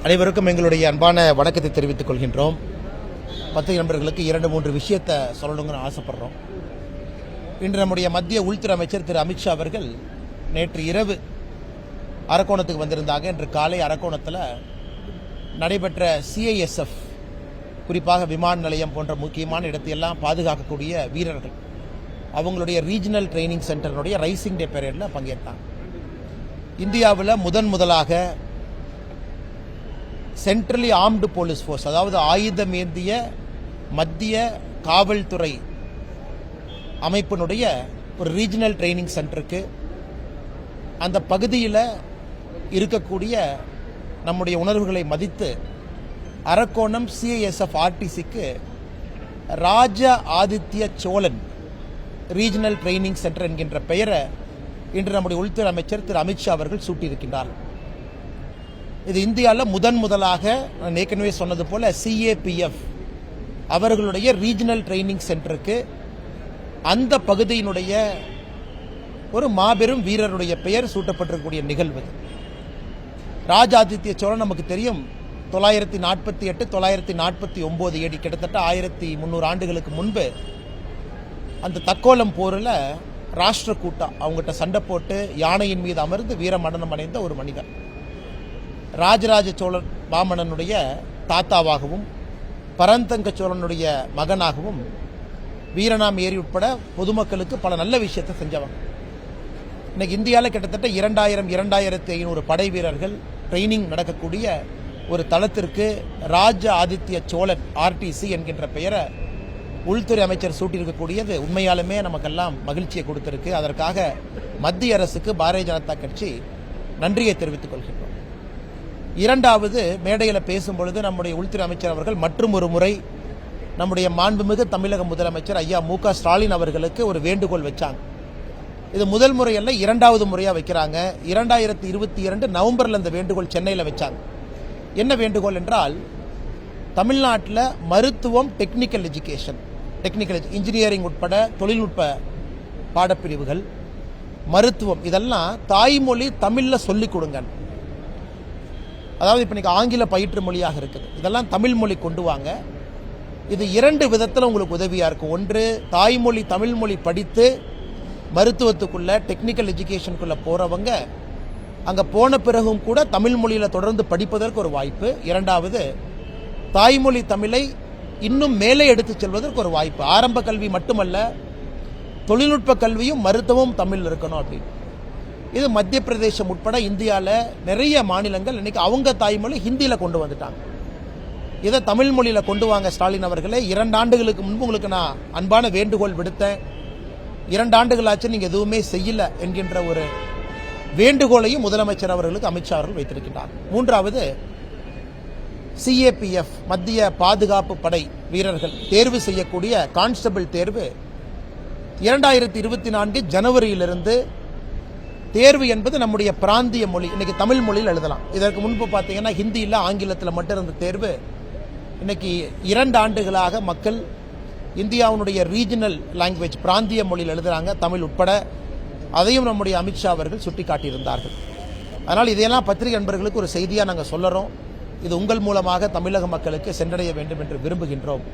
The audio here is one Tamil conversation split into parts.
அனைவருக்கும் எங்களுடைய அன்பான வணக்கத்தை தெரிவித்துக் கொள்கின்றோம். பத்திரிகை நண்பர்களுக்கு 2-3 விஷயத்தை சொல்லணுங்கன்னு ஆசைப்படுறோம். இன்று நம்முடைய மத்திய உள்துறை அமைச்சர் திரு அமித்ஷா அவர்கள் நேற்று இரவு அரக்கோணத்துக்கு வந்திருந்தாங்க. இன்று காலை அரக்கோணத்தில் நடைபெற்ற CISF, குறிப்பாக விமான நிலையம் போன்ற முக்கியமான இடத்தையெல்லாம் பாதுகாக்கக்கூடிய வீரர்கள் அவங்களுடைய ரீஜனல் ட்ரைனிங் சென்டருடைய ரைசிங் டே பரேடில் பங்கேற்றாங்க. இந்தியாவில் முதலாக சென்ட்ரலி ஆர்ம்டு போலீஸ் ஃபோர்ஸ், அதாவது ஆயுதமேந்திய மத்திய காவல்துறை அமைப்பினுடைய ஒரு ரீஜனல் ட்ரைனிங் சென்டருக்கு அந்த பகுதியில் இருக்கக்கூடிய நம்முடைய உணர்வுகளை மதித்து அரக்கோணம் CISF RTCக்கு ராஜ Aditya Cholan regional training centre என்கின்ற பெயரை இன்று நம்முடைய உள்துறை அமைச்சர் திரு அமித்ஷா அவர்கள் சூட்டியிருக்கின்றார். இது இந்தியாவில் முதலாக நான் ஏற்கனவே சொன்னது போல CAPF அவர்களுடைய ரீஜனல் ட்ரைனிங் சென்டருக்கு அந்த பகுதியினுடைய ஒரு மாபெரும் வீரருடைய பெயர் சூட்டப்பட்டிருக்கக்கூடிய நிகழ்வு. ராஜாதித்ய சோழன் நமக்கு தெரியும், 948 949 AD, கிட்டத்தட்ட 1300 ஆண்டுகளுக்கு முன்பு அந்த தக்கோலம் போரில் ராஷ்டிரகூட்டா அவங்ககிட்ட சண்டை போட்டு யானையின் மீது அமர்ந்து வீரமரணம் அடைந்த ஒரு மனிதர். ராஜராஜ சோழன் வாமனனுடைய தாத்தாவாகவும் பரந்தங்க சோழனுடைய மகனாகவும் வீரனாம் ஏரி உட்பட பொதுமக்களுக்கு பல நல்ல விஷயத்தை செஞ்சவங்க. இன்னைக்கு இந்தியாவில் கிட்டத்தட்ட 2500 படை வீரர்கள் ட்ரைனிங் நடக்கக்கூடிய ஒரு தளத்திற்கு ராஜ ஆதித்ய சோழன் RTC என்கின்ற பெயரை உள்துறை அமைச்சர் சூட்டியிருக்கக்கூடியது உண்மையாலுமே நமக்கெல்லாம் மகிழ்ச்சியை கொடுத்திருக்கு. அதற்காக மத்திய அரசுக்கு பாரதிய ஜனதா கட்சி நன்றியை தெரிவித்துக் கொள்கின்றோம். இரண்டாவது, மேடையில் பேசும்பொழுது நம்முடைய உள்துறை அமைச்சர் அவர்கள் மற்றும் ஒரு முறை நம்முடைய மாண்புமிகு தமிழக முதலமைச்சர் ஐயா MK ஸ்டாலின் அவர்களுக்கு ஒரு வேண்டுகோள் வச்சாங்க. இது முதல் முறையல்ல, 2வது முறையாக வைக்கிறாங்க. 2022 நவம்பரில் இந்த வேண்டுகோள் சென்னையில் வச்சாங்க. என்ன வேண்டுகோள் என்றால், தமிழ்நாட்டில் மருத்துவம், டெக்னிக்கல் எஜுகேஷன், இன்ஜினியரிங் உட்பட தொழில்நுட்ப பாடப்பிரிவுகள், மருத்துவம், இதெல்லாம் தாய்மொழி தமிழில் சொல்லிக் கொடுங்க. அதாவது இப்போ இன்னைக்கு ஆங்கில பயிற்று மொழியாக இருக்குது, இதெல்லாம் தமிழ் மொழி கொண்டு வாங்க. இது 2 விதத்தில் உங்களுக்கு உதவியாக இருக்கும். ஒன்று, தாய்மொழி தமிழ் மொழி படித்து மருத்துவத்துக்குள்ள டெக்னிக்கல் எஜுகேஷனுக்குள்ள போகிறவங்க அங்கே போன பிறகும் கூட தமிழ் மொழியில் தொடர்ந்து படிப்பதற்கு ஒரு வாய்ப்பு. இரண்டாவது, தாய்மொழி தமிழை இன்னும் மேலே எடுத்துச் செல்வதற்கு ஒரு வாய்ப்பு. ஆரம்ப கல்வி மட்டுமல்ல, தொழில்நுட்ப கல்வியும் மருத்துவம் தமிழ் இருக்கணும் அப்படின்னு. இது மத்திய பிரதேசம் உட்பட இந்தியாவில் நிறைய மாநிலங்கள் இன்னைக்கு அவங்க தாய்மொழி ஹிந்தியில் கொண்டு வந்துட்டாங்க. இதை தமிழ் மொழியில் கொண்டு வாங்க ஸ்டாலின் அவர்களே. 2 ஆண்டுகளுக்கு முன்பு உங்களுக்கு நான் அன்பான வேண்டுகோள் விடுத்தேன். 2 ஆண்டுகளாச்சு நீங்கள் எதுவுமே செய்யல என்கின்ற ஒரு வேண்டுகோளையும் முதலமைச்சர் அவர்களுக்கு அமித்ஷா அவர்கள் வைத்திருக்கிறார். மூன்றாவது, CAPF மத்திய பாதுகாப்பு படை வீரர்கள் தேர்வு செய்யக்கூடிய கான்ஸ்டபிள் தேர்வு 2024 ஜனவரியிலிருந்து தேர்வு என்பது நம்முடைய பிராந்திய மொழி, இன்னைக்கு தமிழ் மொழியில் எழுதலாம். இதற்கு முன்பு பார்த்தீங்கன்னா ஹிந்தியில் ஆங்கிலத்தில் மட்டும் இருந்த தேர்வு இன்னைக்கு 2 ஆண்டுகளாக மக்கள் இந்தியாவுடைய ரீஜனல் லாங்குவேஜ் பிராந்திய மொழியில் எழுதுறாங்க, தமிழ் உட்பட. அதையும் நம்முடைய அமித்ஷா அவர்கள் சுட்டிக்காட்டியிருந்தார்கள். அதனால் இதையெல்லாம் பத்திரிகை நண்பர்களுக்கு ஒரு செய்தியாக நாங்கள் சொல்லுறோம். இது உங்கள் மூலமாக தமிழக மக்களுக்கு சென்றடைய வேண்டும் என்று விரும்புகின்றோம்.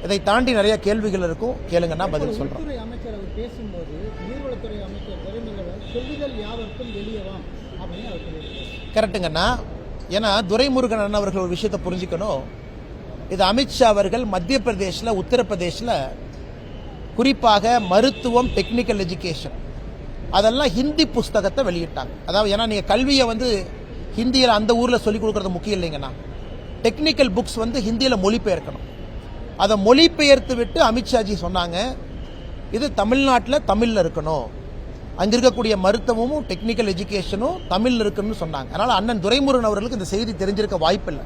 இதை தாண்டி நிறைய கேள்விகள் இருக்கும், கேளுங்கன்னா பதில் சொல்றோம். அமைச்சர் அவர் பேசும்போது நீர்வளத்துறை அமைச்சர் துரைமுருகன் சொல்லுதல் யாவருக்கும் வெளியவாம் அப்படின்னு அவர் சொல்லியிருக்காரு. கரெக்டுங்கண்ணா. ஏன்னா துரைமுருகன் அண்ணன் அவர்கள் ஒரு விஷயத்தை புரிஞ்சுக்கணும். இது அமித்ஷா அவர்கள் மத்திய பிரதேசில், உத்தரப்பிரதேசில் குறிப்பாக மருத்துவம், டெக்னிக்கல் எஜுகேஷன் அதெல்லாம் ஹிந்தி புஸ்தகத்தை வெளியிட்டாங்க. அதாவது ஏன்னா நீங்கள் கல்வியை ஹிந்தியில் அந்த ஊரில் சொல்லிக் கொடுக்கறது முக்கியம் இல்லைங்கண்ணா. டெக்னிக்கல் புக்ஸ் ஹிந்தியில் மொழிபெயர்க்கணும். அதை மொழிபெயர்த்து விட்டு அமித்ஷாஜி சொன்னாங்க, இது தமிழ்நாட்டில் தமிழில் இருக்கணும், அங்கே இருக்கக்கூடிய மருத்துவமும் டெக்னிக்கல் எஜுகேஷனும் தமிழில் இருக்கணும்னு சொன்னாங்க. அதனால் அண்ணன் துரைமுருகன் அவர்களுக்கு இந்த செய்தி தெரிஞ்சிருக்க வாய்ப்பில்லை.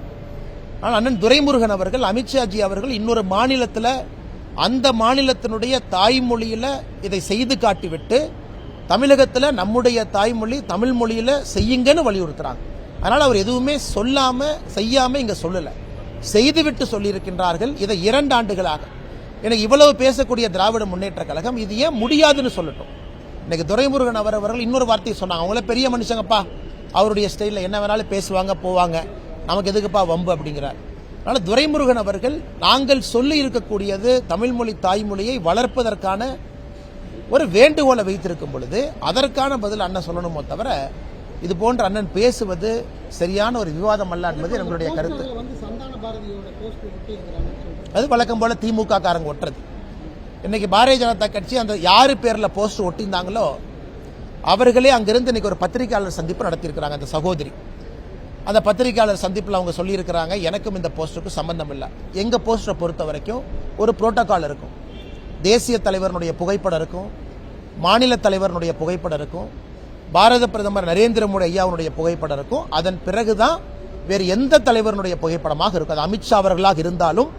ஆனால் அண்ணன் துரைமுருகன் அவர்கள், அமித்ஷாஜி அவர்கள் இன்னொரு மாநிலத்தில் அந்த மாநிலத்தினுடைய தாய்மொழியில் இதை செய்து காட்டிவிட்டு தமிழகத்தில் நம்முடைய தாய்மொழி தமிழ் மொழியில் செய்யுங்கன்னு வலியுறுத்துறாங்க. அதனால் அவர் எதுவுமே சொல்லாமல் செய்யாமல் இங்கே சொல்லலை, செய்துவிட்டு சொல்லியிருக்கின்றார்கள். இதை 2 ஆண்டுகளாக எனக்கு இவ்வளவு பேசக்கூடிய திராவிட முன்னேற்ற கழகம் இது ஏன் முடியாதுன்னு சொல்லட்டும். இன்னைக்கு துரைமுருகன் அவர்கள் இன்னொரு வார்த்தையை சொன்னாங்க. அவங்கள பெரிய மனுஷங்கப்பா, அவருடைய ஸ்டைலில் என்ன வேணாலும் பேசுவாங்க போவாங்க. நமக்கு எதுக்குப்பா வம்பு அப்படிங்கிறார். அதனால் துரைமுருகன் அவர்கள் நாங்கள் சொல்லி இருக்கக்கூடியது தமிழ்மொழி தாய்மொழியை வளர்ப்பதற்கான ஒரு வேண்டுகோளை வைத்திருக்கும் பொழுது அதற்கான பதில் அண்ணன் சொல்லணுமோ தவிர இது போன்ற அண்ணன் பேசுவது சரியான ஒரு விவாதம் அல்ல என்பது எங்களுடைய கருத்து. அது வழக்கம் போல திமுக காரங்க ஒட்டுறது. இன்னைக்கு பாரதிய ஜனதா கட்சி அந்த யாரு பேர்ல போஸ்ட் ஒட்டியிருந்தாங்களோ அவர்களே அங்கிருந்து இன்னைக்கு ஒரு பத்திரிகையாளர் சந்திப்பு நடத்தியிருக்கிறாங்க. அந்த சகோதரி அந்த பத்திரிகையாளர் சந்திப்பில் அவங்க சொல்லியிருக்கிறாங்க, எனக்கும் இந்த போஸ்டருக்கும் சம்பந்தம் இல்லை. எங்க போஸ்டரை பொறுத்த வரைக்கும் ஒரு புரோட்டோகால் இருக்கும். தேசிய தலைவருடைய புகைப்படம் இருக்கும், மாநில தலைவருடைய புகைப்படம் இருக்கும், பாரத பிரதமர் நரேந்திர மோடி ஐயாவுடைய புகைப்படம் இருக்கும். அதன் பிறகுதான் வேறு எந்த தலைவருடைய புகைப்படமாக இருக்கும். அது அமித்ஷா அவர்களாக இருந்தாலும்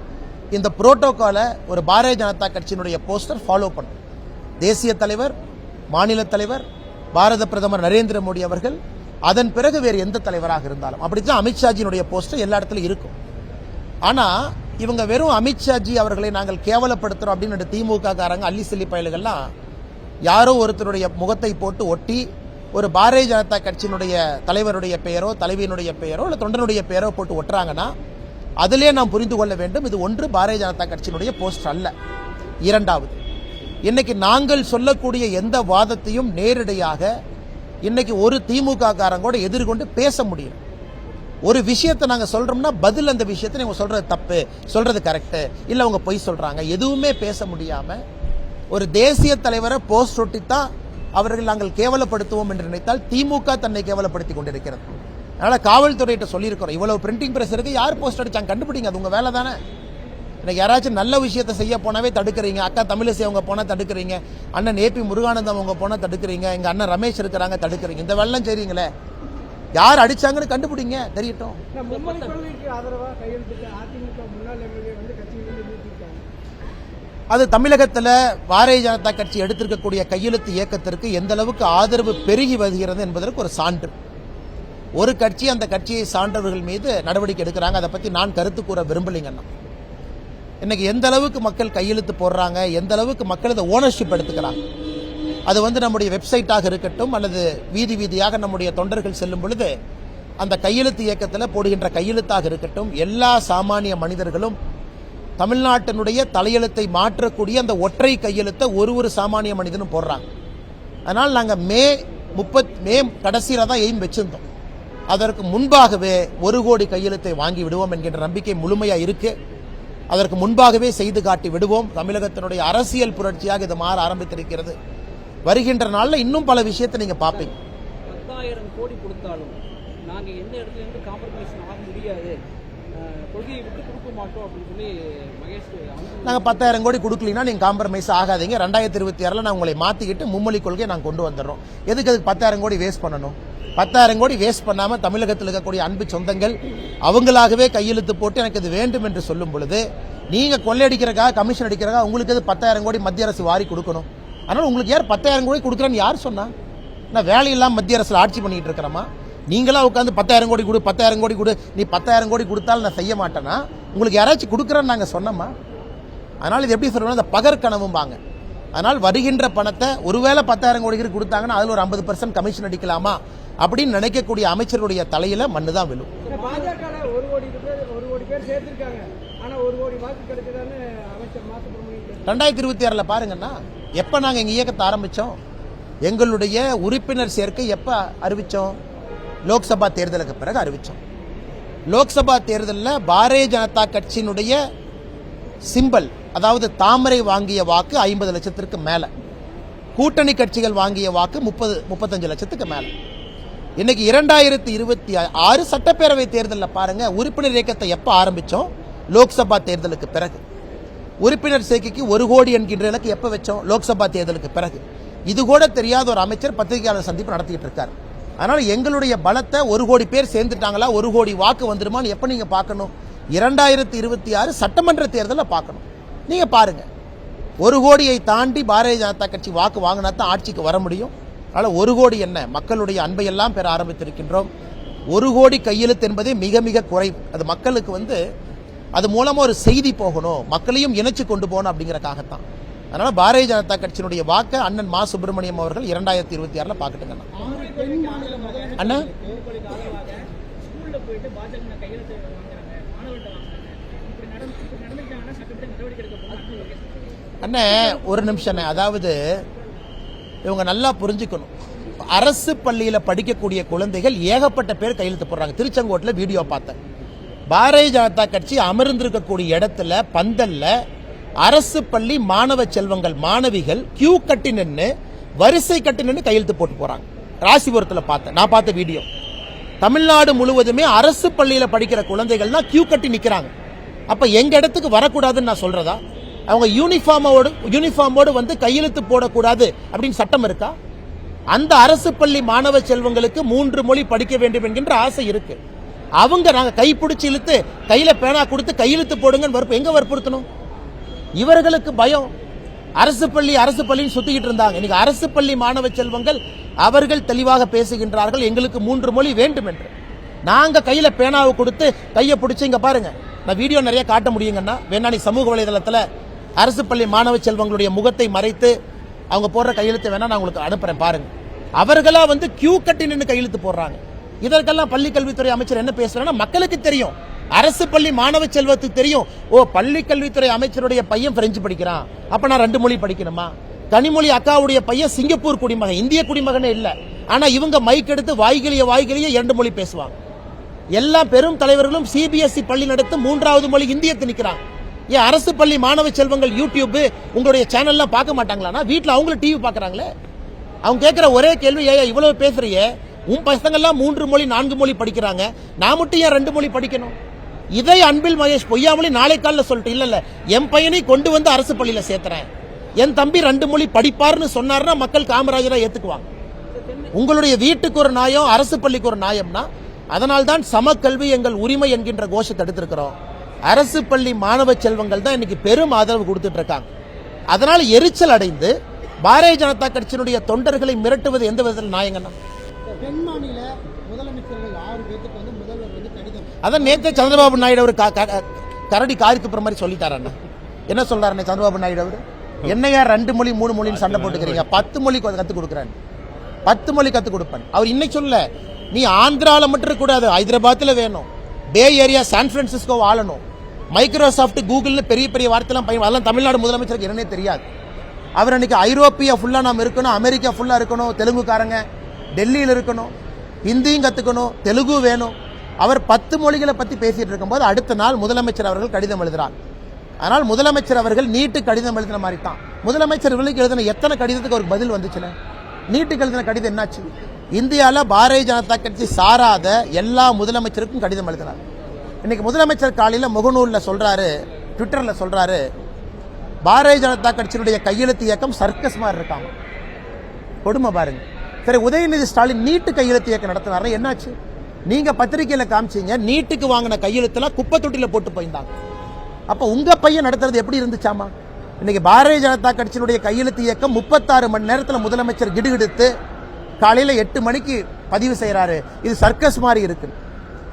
இந்த புரோட்டோகாலை ஒரு பாரதிய ஜனதா கட்சியினுடைய போஸ்டர் ஃபாலோ பண்ணும். தேசிய தலைவர், மாநில தலைவர், பாரத பிரதமர் நரேந்திர மோடி அவர்கள், அதன் பிறகு வேறு எந்த தலைவராக இருந்தாலும் அப்படித்தான் அமித்ஷாஜியினுடைய போஸ்டர் எல்லா இடத்துலையும் இருக்கும். ஆனா இவங்க வெறும் அமித்ஷாஜி அவர்களை நாங்கள் கேவலப்படுத்துறோம் அப்படின்னு திமுக காரங்க அள்ளி சில்லி பயல்கள்லாம் யாரோ ஒருத்தருடைய முகத்தை போட்டு ஒட்டி ஒரு பாரதிய ஜனதா கட்சியினுடைய தலைவருடைய பெயரோ தலைவியினுடைய பெயரோ இல்லை தொண்டனுடைய பெயரோ போட்டு ஒட்டுறாங்கன்னா அதிலே நாம் புரிந்து கொள்ள வேண்டும், இது ஒன்று பாரதிய ஜனதா கட்சியினுடைய போஸ்டர் அல்ல. இரண்டாவது, இன்னைக்கு நாங்கள் சொல்லக்கூடிய எந்த வாதத்தையும் நேரடியாக இன்னைக்கு ஒரு திமுக காரங்கூட எதிர்கொண்டு பேச முடியும். ஒரு விஷயத்தை நாங்க சொல்றோம்னா பதில் அந்த விஷயத்தை நீங்க சொல்றது தப்பு, சொல்றது கரெக்ட், இல்ல அவங்க பொய் சொல்றாங்க, எதுவுமே பேச முடியாம ஒரு தேசிய தலைவரை போஸ்ட் ஒட்டித்தான் அவர்கள் நாங்கள் கேவலப்படுத்துவோம் என்று நினைத்தால் திமுக தன்னை கேவலப்படுத்தி கொண்டிருக்கிறது. அதனால காவல்துறையிட்ட சொல்லியிருக்கிறோம், இவ்வளவு பிரிண்டிங் பிரஸ் இருக்கு, யார் போஸ்ட் அடிச்சாங்க கண்டுபிடிங்க, அது உங்க வேலை தானே. இன்னைக்கு யாராச்சும் நல்ல விஷயத்தை செய்ய போனாவே தடுக்கிறீங்க. அக்கா தமிழிசை அவங்க போனா தடுக்கிறீங்க, அண்ணன் ஏபி முருகானந்தம் அவங்க போனா தடுக்கிறீங்க, எங்க அண்ணன் ரமேஷ் இருக்கிறாங்க தடுக்கிறீங்க. இந்த வெள்ளம் செய்றீங்களே, யார் அடிச்சாங்கன்னு கண்டுபிடிங்க, தெரியட்டும். அது தமிழகத்தில் பாரதிய ஜனதா கட்சி எடுத்திருக்கக்கூடிய கையெழுத்து இயக்கத்திற்கு எந்த அளவுக்கு ஆதரவு பெருகி வருகிறது என்பதற்கு ஒரு சான்று. ஒரு கட்சி அந்த கட்சியை சார்ந்தவர்கள் மீது நடவடிக்கை எடுக்கிறாங்க, அதை பத்தி நான் கருத்து கூற விரும்பலைங்கன்னா. இன்னைக்கு எந்த அளவுக்கு மக்கள் கையெழுத்து போடுறாங்க, எந்த அளவுக்கு மக்கள் அதை ஓனர்ஷிப் எடுத்துக்கிறாங்க, அது நம்முடைய வெப்சைட்டாக இருக்கட்டும் அல்லது வீதி வீதியாக நம்முடைய தொண்டர்கள் செல்லும் பொழுது அந்த கையெழுத்து இயக்கத்தில் போடுகின்ற கையெழுத்தாக இருக்கட்டும், எல்லா சாமானிய மனிதர்களும் தமிழ்நாட்டினுடைய தலையெழுத்தை மாற்றக்கூடிய அந்த ஒற்றை கையெழுத்தை ஒரு சாமானிய மனிதனும் போடுறாங்க. அதனால் நாங்கள் மே கடைசியில தான் எய்ம் வச்சிருந்தோம். அதற்கு முன்பாகவே 1 கோடி கையெழுத்தை வாங்கி விடுவோம் என்கின்ற நம்பிக்கை முழுமையா இருக்கு. அதற்கு முன்பாகவே செய்து காட்டி விடுவோம். தமிழகத்தினுடைய அரசியல் புரட்சியாக இது மாற ஆரம்பித்திருக்கிறது. வருகின்ற நாளில் இன்னும் பல விஷயத்தை நீங்க பாப்பீங்க. 10,000 கோடி கொடுத்தாலும் நாங்க எந்த இடத்துல இருந்து காம்ப்ரமைஸ் ஆக முடியாது, கொள்கையை விட்டு கொடுக்க மாட்டோம் அப்படின்னு சொல்லி மகேஷ். நாங்க 10,000 கோடி கொடுக்கலனா நீங்க காம்ப்ரமைஸ் ஆகாதீங்க, 2026 நான் உங்களை மாத்திக்கிட்டு மும்மொழி கொள்கையை நாங்க கொண்டு வந்துடுறோம். எதுக்கு 10,000 கோடி வேஸ்ட் பண்ணணும்? 10,000 கோடி வேஸ்ட் பண்ணாம தமிழகத்தில் இருக்கக்கூடிய அன்பு சொந்தங்கள் அவங்களாகவே கையெழுத்து போட்டு எனக்கு இது வேண்டும் என்று சொல்லும் பொழுது நீங்க கொள்ளையடிக்கிறக்காக கமிஷன் அடிக்கிறக்காக உங்களுக்கு 10,000 கோடி மத்திய அரசு வாரி கொடுக்கணும். அதனால உங்களுக்கு யார் 10,000 கோடி கொடுக்குறேன்னு யார் சொன்னா? நான் வேலையில்லாம மத்திய அரசுல ஆட்சி பண்ணிட்டு இருக்கிறோமா? நீங்களா உட்காந்து 10,000 கோடி கொடு 10,000 கோடி கொடு, நீ 10,000 கோடி கொடுத்தாலும் நான் செய்ய மாட்டேன்னா உங்களுக்கு யாராச்சும் கொடுக்குறேன்னு நாங்க சொன்னோமா? அதனால இது எப்படி சொல்லணும், அந்த பகற்கனவும்பாங்க. அதனால் வருகின்ற பணத்தை ஒருவேளை 10,000 கோடி கொடுத்தாங்கன்னா அதுல ஒரு 50% கமிஷன் அடிக்கலாமா அப்படின்னு நினைக்கக்கூடிய அமைச்சருடைய தலையில மண்ணு தான் விழும். 2026 பாருங்கன்னா எப்ப நாங்க எங்க இயக்கத்தை ஆரம்பிச்சோம், எங்களுடைய உறுப்பினர் சேர்க்கை எப்ப அறிவிச்சோம்? லோக்சபா தேர்தலுக்கு பிறகு அறிவிச்சோம். லோக்சபா தேர்தலில் பாரதிய ஜனதா கட்சியினுடைய சிம்பல், அதாவது தாமரை வாங்கிய வாக்கு 50 லட்சத்திற்கு மேல, கூட்டணி கட்சிகள் வாங்கிய வாக்கு 30-35 லட்சத்துக்கு மேல. இன்னைக்கு 2026 சட்டப்பேரவை தேர்தலில் பாருங்க, உறுப்பினர் இயக்கத்தை எப்ப ஆரம்பிச்சோம்? லோக்சபா தேர்தலுக்கு பிறகு. உறுப்பினர் சேர்க்கைக்கு 1 கோடி என்கின்ற இலக்கு எப்ப வச்சோம்? லோக்சபா தேர்தலுக்கு பிறகு. இது கூட தெரியாத ஒரு அமைச்சர் பத்திரிகையாளர் சந்திப்பு நடத்திட்டு இருக்காரு. அதனால எங்களுடைய பலத்தை 1 கோடி பேர் சேர்ந்துட்டாங்களா, 1 கோடி வாக்கு வந்துருமான்னு எப்ப நீங்க பார்க்கணும்? 2026 சட்டமன்ற தேர்தலில் பார்க்கணும். நீங்க பாருங்க, 1 கோடியை தாண்டி பாரதிய ஜனதா கட்சி வாக்கு வாங்கினா தான் ஆட்சிக்கு வர முடியும். அதனால 1 கோடி என்ன, மக்களுடைய அன்பை எல்லாம் பெற ஆரம்பித்திருக்கின்றோம். 1 கோடி கையெழுத்து என்பதே மிக மிக குறைவு. அது மக்களுக்கு அது மூலமா ஒரு செய்தி போகணும், மக்களையும் இணைச்சு கொண்டு போகணும் அப்படிங்கறக்காகத்தான். அதனால பாரதிய ஜனதா கட்சியினுடைய வாக்க அண்ணன் மா சுப்பிரமணியம் அவர்கள் 2026 பார்க்கட்டுங்க. அண்ணா போயிட்டு பாஜக கையெழுத்து வாங்குறாங்க, மாணவர்கிட்ட வாங்குறாங்க. இப்படி நடந்துட்டாங்கன்னா சட்டப்படி நடவடிக்கை எடுக்க போறாங்க. அண்ணே ஒரு நிமிஷம், அதாவது இவங்க நல்லா புரிஞ்சுக்கணும். அரசு பள்ளியில படிக்கக்கூடிய குழந்தைகள் ஏகப்பட்ட பேர் கையெழுத்து போடுறாங்க. திருச்செங்கோட்டில் வீடியோ பார்த்தேன். பாரதிய ஜனதா கட்சி அமர்ந்திருக்கக்கூடிய இடத்துல பந்தல்ல அரசு பள்ளி மாணவ செல்வங்கள் மாணவிகள் கியூ கட்டி நின்று வரிசை கட்டி நின்று கையெழுத்து போட்டு போறாங்க. ராசிபுரத்தில் பார்த்தேன், நான் பார்த்த வீடியோ. தமிழ்நாடு முழுவதுமே அரசு பள்ளியில படிக்கிற குழந்தைகள் தான் கியூ கட்டி நிக்கிறாங்க. அப்ப எங்க இடத்துக்கு வரக்கூடாதுன்னு நான் சொல்றதா? அவங்க யூனிஃபார்மோடு வந்து கையெழுத்து போடக்கூடாது அப்படின்னு சட்டம் இருக்கா? அந்த அரசு பள்ளி மாணவ செல்வங்களுக்கு 3 மொழி படிக்க வேண்டும் என்கின்ற ஆசை இருக்கு. அவங்க நாங்க கைப்பிடிச்சு இழுத்து கையில பேனா கொடுத்து கையெழுத்து போடுங்கன்னு எங்க வற்புறுத்தணும்? இவர்களுக்கு பயம். அரசு பள்ளின்னு சுத்திக்கிட்டு இருந்தாங்க. இன்னைக்கு அரசு பள்ளி மாணவ செல்வங்கள் அவர்கள் தெளிவாக பேசுகின்றார்கள், எங்களுக்கு 3 மொழி வேண்டும் என்று. நாங்க கையில பேனாவை கொடுத்து கையை பிடிச்சு இங்க பாருங்க, நான் வீடியோ நிறைய காட்ட முடியுங்கன்னா வேணா நீ சமூக வலைதளத்தில் அரசு பள்ளி மாணவ செல்வங்களுடைய முகத்தை மறைத்து அவங்க போடுற கையெழுத்து வேணா நான் உங்களுக்கு அனுப்புறேன் பாருங்க. அவர்களா வந்து கியூ கட்டி நின்று கையெழுத்து போடுறாங்க. இதற்கெல்லாம் பள்ளி கல்வித்துறை அமைச்சர் என்ன பேசுறாங்கன்னா, மக்களுக்கு தெரியும், அரசு பள்ளி மாணவ செல்வத்துக்கு தெரியும், ஓ பள்ளி கல்வித்துறை அமைச்சருடைய பையன் பிரெஞ்சு படிக்கிறான், அப்ப நான் 2 மொழி படிக்கணுமா? கனிமொழி அக்காவுடைய பையன் சிங்கப்பூர் குடிமகன், இந்திய குடிமகனே இல்ல, ஆனா இவங்க மைக் எடுத்து வாய்கிலிய 2 மொழி பேசுவாங்க. எல்லா பெரும் தலைவர்களும் சிபிஎஸ்இ பள்ளி நடத்து 3வது மொழி இந்திய திணிக்கிறாங்க. ஏன் அரசு பள்ளி மாணவ செல்வங்கள் யூடியூப் உங்களுடைய சேனல்லாம் பார்க்க மாட்டாங்களா? வீட்டில் அவங்களும் டிவி பார்க்கறாங்களே. அவங்க கேட்கிற ஒரே கேள்வி, ஏன் இவ்வளவு பேசுறியே, உன் பசங்கள்லாம் 3 மொழி 4 மொழி படிக்கிறாங்க, நான் மட்டும் ஏன் 2 மொழி படிக்கணும்? இதை அன்பில் மகேஷ் பொய்யாமொழி நாளை காலில் சொல்லிட்டு, இல்ல என் பையனை கொண்டு வந்து அரசு பள்ளியில சேர்த்துறேன், என் தம்பி 2 மொழி படிப்பார்னு சொன்னார்னா மக்கள் காமராஜரை ஏத்துக்குவாங்க. உங்களுடைய வீட்டுக்கு ஒரு நியாயம், அரசு பள்ளிக்கு ஒரு நியாயம்னா, அதனால்தான் சமக்கல்வி எங்கள் உரிமை என்கின்ற கோஷத்தை எடுத்திருக்கிறோம். அரசு பள்ளி மாணவ செல்வங்கள் தான் இன்னைக்கு பெரும் ஆதரவு கொடுத்துட்டு இருக்காங்க. அதனால எரிச்சல் அடைந்து பாரதிய ஜனதா கட்சியினுடைய தொண்டர்களை மிரட்டுவது எந்த விதத்தில் நியாயங்கண்ணா? தென் மாநில முதலமைச்சர்கள் 6 பேருக்கு வந்து முதல்வர் வந்து கடிதம். அதான் நேற்று சந்திரபாபு நாயுடு அவர் கரடி காரி துப்புற மாதிரி சொல்லிட்டாரண்ணா. என்ன சொல்றாரு சந்திரபாபு நாயுடு அவர்? என்னையா 2 மொழி 3 மொழின்னு சண்டை போட்டுக்கிறீங்க, 10 மொழி கத்து கொடுக்குறேன், 10 மொழி கத்து கொடுப்பேன். அவர் இன்னைக்கு சொல்ல, நீ ஆந்திரால மட்டும் கூடாது, ஹைதராபாத்ல வேணும், பே ஏரியா சான் பிரான்சிஸ்கோ ஆளணும், மைக்ரோசாஃப்ட் கூகுள்னு பெரிய பெரிய வார்த்தைலாம் அதெல்லாம் தமிழ்நாடு முதலமைச்சருக்கு என்னன்னே தெரியாது. அவர் அன்னைக்கு ஐரோப்பியா ஃபுல்லா நாம் இருக்கணும், அமெரிக்கா ஃபுல்லா இருக்கணும், தெலுங்குக்காரங்க டெல்லியில் இருக்கணும், ஹிந்தியும் கத்துக்கணும், தெலுங்கு வேணும். அவர் 10 மொழிகளை பத்தி பேசிட்டு இருக்கும்போது அடுத்த நாள் முதலமைச்சர் அவர்கள் கடிதம் எழுதுறார். அதனால் முதலமைச்சர் அவர்கள் நீட்டு கடிதம் எழுதின மாதிரி தான். முதலமைச்சர் இவர்களுக்கு எழுதின எத்தனை கடிதத்துக்கு அவருக்கு பதில் வந்துச்சுல? நீட்டுக்கு எழுதின கடிதம் என்னாச்சு? இந்தியாவில் பாரதிய ஜனதா கட்சி சாராத எல்லா முதலமைச்சருக்கும் கடிதம் எழுதினார். இன்னைக்கு முதலமைச்சர் காலையில் முகநூலில் சொல்றாரு, ட்விட்டர்ல சொல்றாரு, பாரதிய ஜனதா கட்சியினுடைய கையெழுத்து இயக்கம் சர்க்கஸ் மாதிரி இருக்காங்க. கொடுமை பாருங்க. சரி, உதயநிதி ஸ்டாலின் நீட்டு கையெழுத்து இயக்கம் நடத்தினாரு, என்னாச்சு? நீங்க பத்திரிகையில காமிச்சீங்க, நீட்டுக்கு வாங்கின கையெழுத்துலாம் குப்பை தொட்டில போட்டு போயிருந்தாங்க. அப்ப உங்க பையன் நடத்துறது எப்படி இருந்துச்சாமா? இன்னைக்கு பாரதிய ஜனதா கட்சியினுடைய கையெழுத்து இயக்கம் 36 மணி நேரத்தில் முதலமைச்சர் கிடுகிடுத்து காலையில 8 மணிக்கு பதிவு செய்யறாரு. இது சர்க்கஸ் மாதிரி இருக்கு.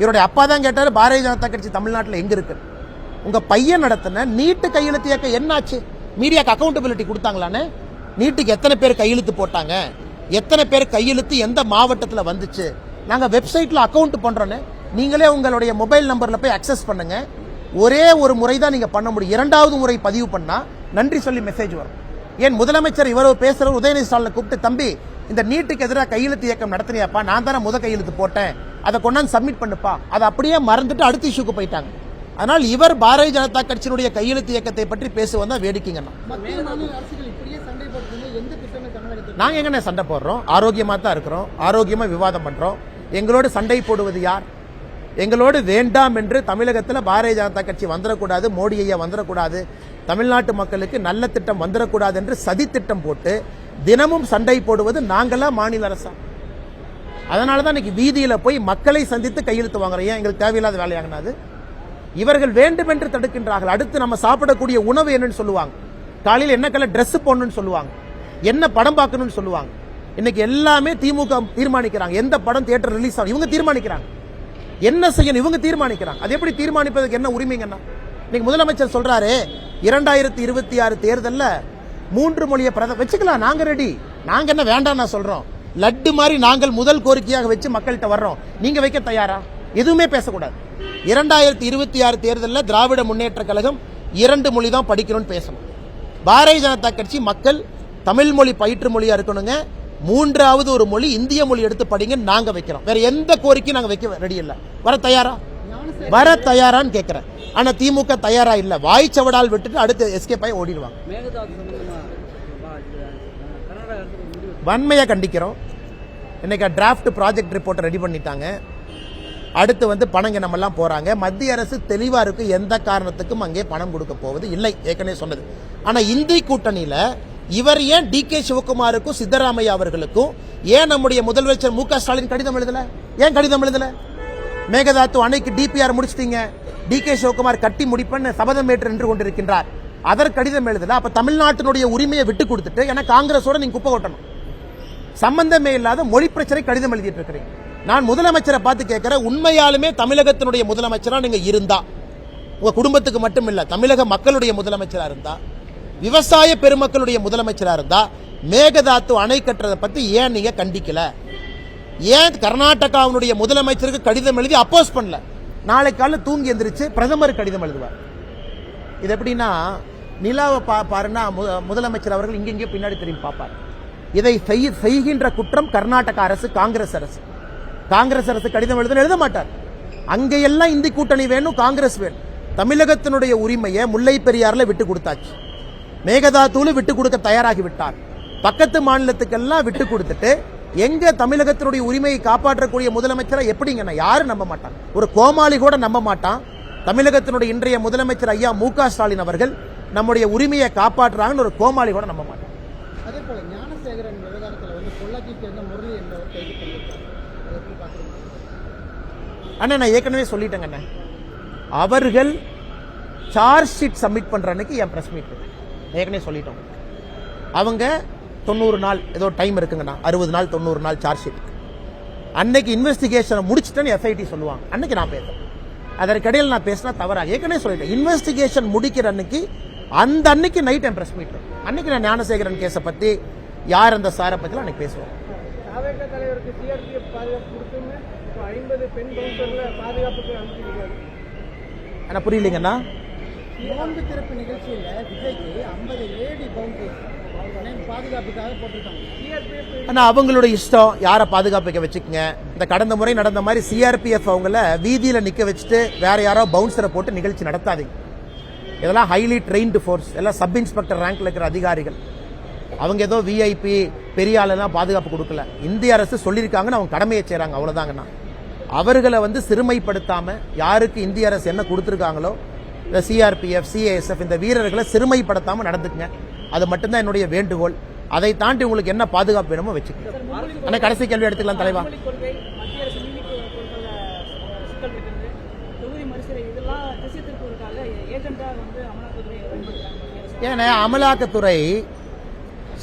இவருடைய அப்பா தான் கேட்டாரு, பாரதிய ஜனதா கட்சி தமிழ்நாட்டில் எங்க இருக்கு? உங்க பையன் நடத்தின நீட்டு கையெழுத்து இயக்கம் என்னாச்சு? மீடியாக்கு அக்கௌண்டபிலிட்டி கொடுத்தாங்களான்னு? நீட்டுக்கு எத்தனை பேர் கையெழுத்து போட்டாங்க, எத்தனை பேர் கையெழுத்து எந்த மாவட்டத்தில் வந்துச்சு, நாங்க வெப்சைட்ல அக்கௌண்ட் பண்றோன்னு நீங்களே உங்களுடைய மொபைல் நம்பர்ல போய் அக்சஸ் பண்ணுங்க. ஒரே ஒரு முறை தான் நீங்க பண்ண முடியும். 2வது முறை பதிவு பண்ணா நன்றி சொல்லி மெசேஜ் வரும். ஏன் முதலமைச்சர் இவ்வளவு பேசுற உதயநிதி ஸ்டாலினை கூப்பிட்டு, தம்பி இந்த நீட்டுக்கு எதிராக கையெழுத்து இயக்கம் நடத்தினியாப்பா, நான் தானே கையெழுத்து போட்டேன், அதை கொண்டாந்து சப்மிட் பண்ணுப்பா, அதை அப்படியே மறந்துட்டு அடுத்த இஷ்யூக்கு போயிட்டாங்க. அதனால் இவர் பாரதிய ஜனதா கட்சியினுடைய கையெழுத்து இயக்கத்தை பற்றி பேசுவதா வேடிக்கைங்கண்ணா. நாங்க எங்கண்ணே சண்டை போடுறோம்? ஆரோக்கியமா தான் இருக்கிறோம், ஆரோக்கியமா விவாதம் பண்றோம். எங்களோடு சண்டை போடுவது யார்? எங்களோடு வேண்டாம் என்று தமிழகத்தில் பாரதிய ஜனதா கட்சி வந்துடக்கூடாது, மோடி ஐயா வந்துடக்கூடாது, தமிழ்நாட்டு மக்களுக்கு நல்ல திட்டம் வந்துடக்கூடாது என்று சதி திட்டம் போட்டு தினமும் சண்டை போடுவது நாங்களா மாநில அரசா? அதனாலதான் இன்னைக்கு வீதியில போய் மக்களை சந்தித்து கையெழுத்து வாங்குறோம். ஏன் எங்களுக்கு தேவையில்லாத வேலையாகனாது? இவர்கள் வேண்டும் என்று தடுக்கின்றார்கள். அடுத்து நம்ம சாப்பிடக்கூடிய உணவு என்னன்னு சொல்லுவாங்க, காலையில் என்ன கலர் ட்ரெஸ் போடணும்னு சொல்லுவாங்க, என்ன படம் பார்க்கணும்னு சொல்லுவாங்க. இன்னைக்கு எல்லாமே திமுக தீர்மானிக்கிறாங்க. எந்த படம் தியேட்டர் ரிலீஸ் ஆகும் இவங்க தீர்மானிக்கிறாங்க, என்ன செய்யணும் இவங்க தீர்மானிக்கிறாங்க. அது எப்படி தீர்மானிப்பதற்கு என்ன உரிமைங்கன்னா? இன்னைக்கு முதலமைச்சர் சொல்றாரு 2026 தேர்தலில் 3 மொழியை வச்சுக்கலாம், நாங்க ரெடி, நாங்க என்ன வேண்டாம் நான் சொல்றோம், லட்டு மாதிரி நாங்கள் முதல் கோரிக்கையாக வச்சு மக்கள்கிட்ட வர்றோம், நீங்க வைக்க தயாரா? எதுவுமே பேசக்கூடாது. 2026 தேர்தலில் திராவிட முன்னேற்ற கழகம் 2 மொழி தான் படிக்கணும்னு பேசணும். பாரதிய ஜனதா கட்சி மக்கள் தமிழ் மொழி பயிற்று மொழியா இருக்கணுங்க, 3வது ஒரு மொழி இந்திய மொழி எடுத்து படிங்க நாங்க வைக்கிறோம். வேற எந்த கோரிக்கையும் நாங்க வைக்க ரெடி இல்ல. வர தயாரான்னு கேட்கிறேன். ஆனா திமுக தயாரா இல்ல. வாய்ச்சவடால் விட்டுட்டு அடுத்து எஸ்கேப் ஆகி ஓடிடுவாங்க. வன்மையா கண்டிக்கிறோம். இன்னைக்கு டிராஃப்ட் ப்ராஜெக்ட் ரிப்போர்ட் ரெடி பண்ணிட்டாங்க. அடுத்து பணங்க நம்ம எல்லாம் போறாங்க. மத்திய அரசு தெளிவா இருக்கு, எந்த காரணத்துக்கும் அங்கே பணம் கொடுக்க போவது இல்லை, ஏற்கனவே சொன்னது. ஆனா இந்தி கூட்டணியில இவர் ஏன் டி.கே. சிவகுமாருக்கும் சித்தராமையா அவர்களுக்கும் ஏன் நம்முடைய முதலமைச்சர் மு.க. ஸ்டாலின் கடிதம் எழுதல? ஏன் கடிதம் எழுதல? மேகதாத்து அணைக்கு டிபிஆர் முடிச்சிட்டீங்க, டி.கே. சிவகுமார் கட்டி முடிப்பேன்னு சபதம் ஏற்று நின்று கொண்டிருக்கின்றார், அதற்கு கடிதம் எழுதல. அப்ப தமிழ்நாட்டினுடைய உரிமையை விட்டு கொடுத்துட்டு ஏன்னா காங்கிரஸோட நீங்க குப்பை கொட்டணும், சம்பந்தமே இல்லாத மொழி பிரச்சனை கடிதம் எழுதிட்டு இருக்கிறீங்க. நான் முதலமைச்சரை பார்த்து கேட்கிறேன், உண்மையாலுமே தமிழகத்தினுடைய முதலமைச்சரா நீங்க இருந்தா, உங்க குடும்பத்துக்கு மட்டும் இல்ல தமிழக மக்களுடைய முதலமைச்சரா இருந்தா, விவசாய பெருமக்களுடைய முதலமைச்சரா இருந்தா, மேகதாத்து அணை கட்டுறதை பத்தி ஏன் நீங்க கண்டிக்கல? ஏன் கர்நாடகாவுடைய முதலமைச்சருக்கு கடிதம் எழுதி அப்போஸ் பண்ணல? நாளை காலையில் தூங்கி எந்திரிச்சு பிரதமர் கடிதம் எழுதுவார். இது எப்படின்னா, நிலாவை பாருன்னா முதலமைச்சர் அவர்கள் இங்கெங்கே பின்னாடி திரும்பி பார்ப்பார். இதை செய்கின்ற குற்றம் கர்நாடக அரசு, காங்கிரஸ் அரசு. காங்கிரஸ் அரசு கடிதம் எழுத மாட்டார். அங்கெல்லாம் இந்தி கூட்டணி வேணும், காங்கிரஸ் வேணும். தமிழகத்தினுடைய உரிமையை முல்லை பெரியாறுல விட்டு கொடுத்தாச்சு, மேகதாத்தூல விட்டு கொடுக்க தயாராகி விட்டார். பக்கத்து மாநிலத்துக்கெல்லாம் விட்டு கொடுத்துட்டு எங்க தமிழகத்தினுடைய உரிமையை காப்பாற்றக்கூடிய முதலமைச்சரை எப்படிங்க யாரும் நம்ப மாட்டாங்க. ஒரு கோமாளி கூட நம்ப மாட்டான். தமிழகத்தினுடைய இன்றைய முதலமைச்சர் ஐயா மு.க. ஸ்டாலின் அவர்கள் நம்முடைய உரிமையை காப்பாற்றுறாங்கன்னு ஒரு கோமாளி கூட நம்ப மாட்டான். அதே போல ஞானசேகரன் விவகாரத்தில் பொள்ளாச்சி சேர்ந்த முரளி என்பவர் கைது பண்ணியிருக்காங்க. அண்ணா நான் ஏற்கனவே சொல்லிட்டேங்க அண்ணா, அவர்கள் சார்ஜ் ஷீட் சப்மிட் பண்ற அன்னைக்கு என் பிரஸ் மீட் ஏற்கனவே சொல்லிட்டோம். அவங்க 90 நாள் ஏதோ டைம் இருக்குங்கண்ணா, 60 நாள் 90 நாள் சார்ஜ் ஷீட். அன்னைக்கு இன்வெஸ்டிகேஷனை முடிச்சுட்டேன்னு எஸ்ஐடி சொல்லுவாங்க. அன்னைக்கு நான் பேசுறேன், அதற்கிடையில் நான் பேசினா தவறாக ஏற்கனவே சொல்லிட்டேன். இன்வெஸ்டிகேஷன் முடிக்கிற அன்னைக்கு, அந்த அன்னைக்கு நைட் என் பிரஸ் மீட், அன்னைக்கு நான் ஞானசேகரன் கேஸை பத்தி யார் அந்த சாரை பத்தி அன்னைக்கு பேசுவோம். தலைவருக்கு சிஆர்பிஎஃப் பாதுகாப்பு கொடுத்துன்னு 50 பெண் பவுன்சர்ல பாதுகாப்புக்கு அனுப்பியிருக்காரு. ஆனா புரியலீங்கண்ணா, நோன்பு திறப்பு நிகழ்ச்சியில் விஜய்க்கு 50 லேடி பவுன்சர் பாதுகாப்புக்காக போட்டிருக்காங்க. ஆனா அவங்களுடைய இஷ்டம், யாரை பாதுகாப்புக்க வச்சுக்கங்க. இந்த கடந்த முறை நடந்த மாதிரி சிஆர்பிஎஃப் அவங்கள வீதியில நிக்க வச்சுட்டு வேற யாரோ பவுன்சரை போட்டு நிகழ்ச்சி நடத்தாதீங்க. இதெல்லாம் ஹைலி ட்ரெயின்டு ஃபோர்ஸ், எல்லாம் சப் இன்ஸ்பெக்டர் ரேங்க்ல இருக்கிற அதிகாரிகள். அவங்க ஏதோ விஐபி பெரிய ஆளெல்லாம் பாதுகாப்பு கொடுக்கல. இந்திய அரசு சொல்லியிருக்காங்கன்னு அவங்க கடமையை செய்றாங்க, அவ்வளவுதாங்கண்ணா. அவர்களை சிறுமைப்படுத்தாம, யாருக்கு இந்திய அரசு என்ன கொடுத்திருக்காங்களோ இந்த சிஆர்பிஎஃப் சிஏஎஸ்எஃப் இந்த வீரர்களை சிறுமைப்படுத்தாம நடந்துக்குங்க. அது மட்டும்தான் என்னுடைய வேண்டுகோள். அதை தாண்டி உங்களுக்கு என்ன பாதுகாப்பு வேணுமோ வச்சுக்கோங்க. ஆனா கடைசி கேள்வி எடுத்துக்கலாம் தலைவா. ஏன்னா அமலாக்கத்துறை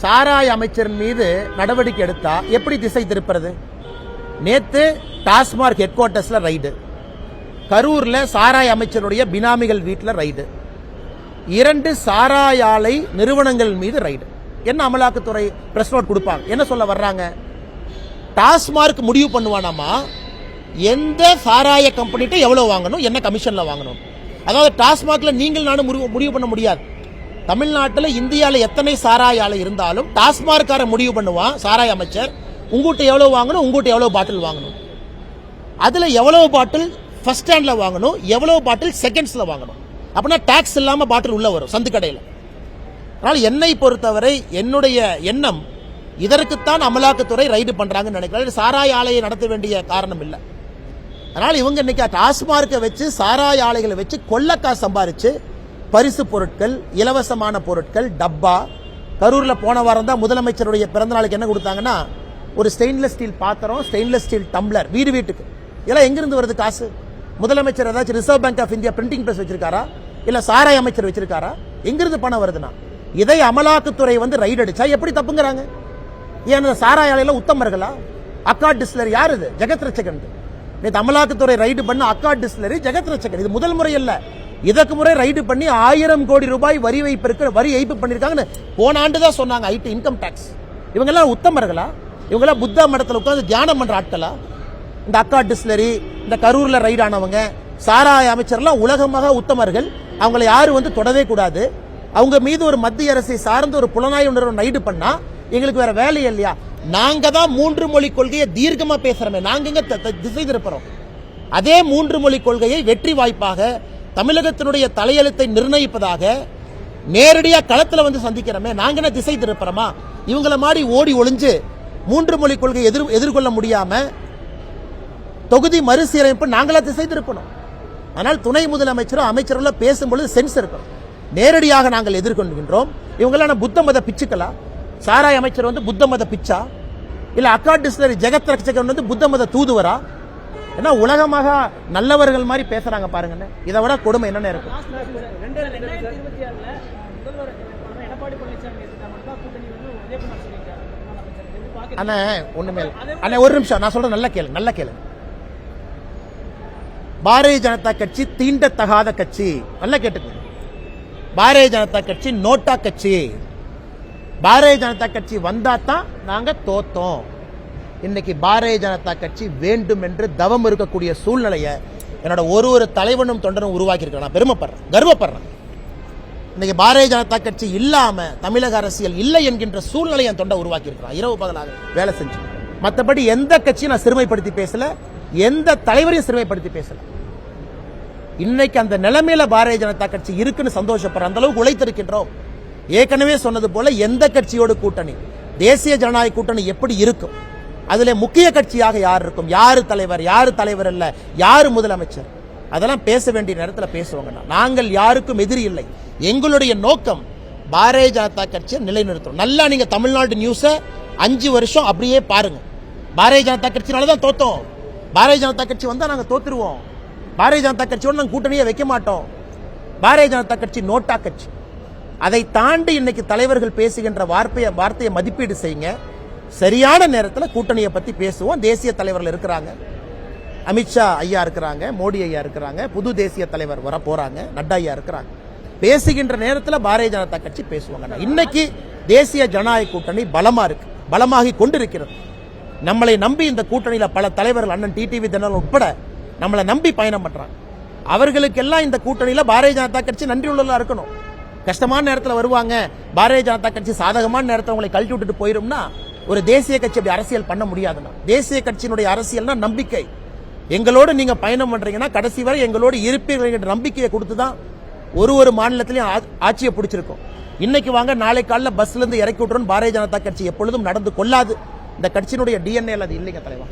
சாராய அமைச்சரின் மீது நடவடிக்கை எடுத்தா எப்படி திசை திருப்புறது? நேத்து டாஸ்மார்க் ஹெட் குவார்டர்ஸ்ல ரைடு, கரூர்ல சாராய அமைச்சருடைய பினாமிகள் வீட்டில் ரைடு, 2 சாராய ஆலை நிறுவனங்கள் மீது ரைடு. என்ன அமலாக்கத்துறை பிரஸ் நோட் கொடுப்பாங்க, என்ன சொல்ல வர்றாங்க? டாஸ்மார்க் முடிவு பண்ணுவானாமா எந்த சாராய கம்பெனிட்ட எவ்வளவு வாங்கணும், என்ன கமிஷன்ல வாங்கணும். அதாவது டாஸ்மார்க்ல நீங்கள் நானும் முடிவு பண்ண முடியாது. தமிழ்நாட்டில் இந்தியாவில் எத்தனை சாராய ஆலை இருந்தாலும் டாஸ்மார்க்கார முடிவு பண்ணுவான். சாராய அமைச்சர் உங்ககிட்ட எவ்வளவு வாங்கணும், உங்ககிட்ட எவ்வளவு பாட்டில் வாங்கணும், அதுல எவ்வளவு பாட்டில் ஃபர்ஸ்ட் ஸ்டாண்ட்ல வாங்கணும், எவ்வளவு பாட்டில் செகண்ட்ஸ்ல வாங்கணும். அப்படின்னா டாக்ஸ் இல்லாம பாட்டில் உள்ள வரும் சந்து கடையில். அதனால என்னை பொறுத்தவரை என்னுடைய எண்ணம், இதற்குத்தான் அமலாக்கத்துறை ரைடு பண்றாங்கன்னு நினைக்கிறேன். சாராய ஆலையை நடத்த வேண்டிய காரணம் இல்லை. அதனால இவங்க இன்னைக்கு டாஸ்மார்க்கை வச்சு சாராய ஆலைகளை வச்சு கொள்ளக்காசு சம்பாரிச்சு பரிசு பொருட்கள், இலவசமான பொருட்கள், டப்பா. கரூர்ல போன வாரம் தான் முதலமைச்சருடைய பிறந்த நாளுக்கு என்ன கொடுத்தாங்கன்னா ஒரு ஸ்டெயின்லெஸ் ஸ்டீல் பாத்திரம், ஸ்டெயின்லெஸ் ஸ்டீல் டம்ளர், வீட்டுக்கு. இதெல்லாம் எங்கிருந்து வருது காசு? முதலமைச்சர் ஏதாச்சும் reserve bank of India printing press வச்சிருக்காரா, இல்ல சாராய அமைச்சர் வச்சிருக்காரா? எங்கிருந்து பணம் வருதுன்னா இதை அமலாக்கத்துறை ரைடு அடிச்சா எப்படி தப்புங்கிறாங்க? ஏன் சாராய ஆலையில உத்தமர்களா? அக்காட் டிஸ்லரி யார் இது? ஜெகத் ரட்சகன். நேற்று அமலாக்கத்துறை ரைடு பண்ண அக்காட் டிஸ்லரி ஜெகத் ரட்சகன். இது முதல் முறை இல்ல, இதற்கு முறை ரைடு பண்ணி 1000 கோடி ரூபாய் வரி ஏய்ப்பு பண்ணிருக்காங்கன்னு போன ஆண்டு தான் சொன்னாங்க. IT income tax. இவங்க எல்லாம் உத்தமர்களா? இவங்க எல்லாம் புத்தா மடத்தில் உட்கார்ந்து தியானம் பண்ற ஆட்களா? இந்த அக்கா டிஸ்லரி, இந்த கரூர்ல ரைட் ஆனவங்க, சாராய அமைச்சர்லாம் உலகமாக உத்தமர்கள். அவங்களை யாரும் வந்து தொடவே கூடாது. அவங்க மீது ஒரு மத்திய அரசை சார்ந்த ஒரு புலனாய்வு நிறுவனம் ரைடு பண்ணா எங்களுக்கு வேற வேலையே இல்லையா? நாங்க தான் 3 மொழி கொள்கையை தீர்க்கமா பேசுறோமே, நாங்க எங்க திசை திருப்புறோம்? அதே 3 மொழி கொள்கையை வெற்றி வாய்ப்பாக தமிழகத்தினுடைய தலையெழுத்தை நிர்ணயிப்பதாக நேரடியா களத்துல வந்து சந்திக்கிறோமே, நாங்க என்ன திசை திருப்புறோமா? இவங்கள மாதிரி ஓடி ஒளிஞ்சு 3 மொழி கொள்கையை எதிர்கொள்ள முடியாம தொகுதி மறுசீரமைப்பு நாங்களா திசை திருப்பணும். ஆனால் துணை முதலமைச்சரும் அமைச்சர்களும் பேசும்பொழுது சென்ஸ் இருக்கும். நேரடியாக நாங்கள் எதிர்கொள்கின்றோம். இவங்களாம் புத்த மத பிச்சுக்களா? சாராய அமைச்சர் வந்து புத்த மத பிச்சா? இல்ல அக்கா டிஸ்லரி ஜெகத் ரட்சகன் வந்து புத்த மத தூதுவரா? ஏன்னா உலகமாக நல்லவர்கள் மாதிரி பேசுறாங்க பாருங்க. இதை விட கொடுமை என்னென்ன இருக்கும்? 2026 முதல்வர் எடப்பாடி பழனிசாமி தான் கூட்டணி வந்து உதயகுமார் சொல்லியிருக்காரு. அண்ணா ஒண்ணுமே அண்ணா ஒரு நிமிஷம் நான் சொல்றேன், நல்ல கேளு. பாரதிய ஜனதா கட்சி தீண்டத்தகாத கட்சி. நல்லா கேட்டுக்கோங்க. பாரதிய ஜனதா கட்சி நோட்டா கட்சி. பாரதிய ஜனதா கட்சி வந்தா தான் நாங்க தோத்தோம். இன்னைக்கு பாரதிய ஜனதா கட்சி வேண்டும் என்று தவம் இருக்கக்கூடிய சூழ்நிலையை என்னோட ஒரு தலைவனும் தொண்டனும் உருவாக்கி இருக்க நான் பெருமைப்படுறேன், கர்வப்படுறேன். இன்னைக்கு பாரதிய ஜனதா கட்சி இல்லாம தமிழக அரசியல் இல்லை என்கின்ற சூழ்நிலை என் தொண்டை உருவாக்கி இருக்கிறான். இரவு பகலாக வேலை செஞ்சு. மற்றபடி எந்த கட்சியும் நான் சிறுமைப்படுத்தி பேசல, எந்த தலைவரையும் சிறுமைப்படுத்தி பேசல. இன்னைக்கு அந்த நிலைமையில பாரதிய ஜனதா கட்சி இருக்குன்னு சந்தோஷப்படுற அந்த அளவுக்கு உழைத்திருக்கின்றோம். ஏற்கனவே சொன்னது போல எந்த கட்சியோடு கூட்டணி, தேசிய ஜனநாயக கூட்டணி எப்படி இருக்கும், அதுல முக்கிய கட்சியாக யார் இருக்கும், யாரு தலைவர் இல்ல, யாரு முதலமைச்சர், அதெல்லாம் பேச வேண்டிய நேரத்தில் பேசுவாங்க. நாங்கள் யாருக்கும் எதிரி இல்லை. எங்களுடைய நோக்கம் பாரதிய ஜனதா கட்சியை நிலைநிறுத்தணும். நல்லா நீங்க தமிழ்நாடு நியூஸ 5 வருஷம் அப்படியே பாருங்க. பாரதிய ஜனதா கட்சினாலதான் தோத்தோம். பாரதிய ஜனதா கட்சி வந்தா நாங்க தோத்துருவோம். பாரதிய ஜனதா கட்சியோட நாங்க கூட்டணியை வைக்க மாட்டோம். பாரதிய ஜனதா கட்சி நோட்டா கட்சி. அதை தாண்டி இன்னைக்கு தலைவர்கள் பேசுகின்ற வார்த்தையை மதிப்பீடு செய்யுங்க. சரியான நேரத்தில் கூட்டணியை பத்தி பேசுவோம். தேசிய தலைவர்கள் இருக்கிறாங்க, அமித்ஷா ஐயா இருக்கிறாங்க, மோடி ஐயா இருக்கிறாங்க, புது தேசிய தலைவர் வர போறாங்க, நட்டா ஐயா இருக்கிறாங்க. பேசுகின்ற நேரத்தில் பாரதிய ஜனதா கட்சி பேசுவாங்க. இன்னைக்கு தேசிய ஜனநாயக கூட்டணி பலமா இருக்கு, பலமாகி கொண்டிருக்கிறது. நம்மளை நம்பி இந்த கூட்டணியில பல தலைவர்கள், அண்ணன் டிடிவி தினகரன் உட்பட நம்மளை நம்பி பயணம் பண்றாங்க. அவர்களுக்கெல்லாம் இந்த கூட்டணியில பாரதிய ஜனதா கட்சி நன்றி உள்ளதா இருக்கணும். கஷ்டமான நேரத்தில் வருவாங்க, பாரதிய ஜனதா கட்சி சாதகமான நேரத்தில் உங்களை கழட்டி விட்டுட்டு போயிரும்னா ஒரு தேசிய கட்சி அப்படி அரசியல் பண்ண முடியாதுன்னா. தேசிய கட்சியினுடைய அரசியல்னா நம்பிக்கை. எங்களோடு நீங்க பயணம் பண்றீங்கன்னா கடைசி வரை எங்களோடு இருப்பீர்கள் என்ற நம்பிக்கையை கொடுத்துதான் ஒரு மாநிலத்திலையும் ஆட்சியை பிடிச்சிருக்கோம். இன்னைக்கு வாங்க நாளை காலைல பஸ்ல இருந்து இறக்கி விட்டுறோம் பாரதிய ஜனதா கட்சி எப்பொழுதும் நடந்து கொள்ளாது. இந்த கட்சியினுடைய டிஎன்ஏ அது இல்லைங்க தலைவா.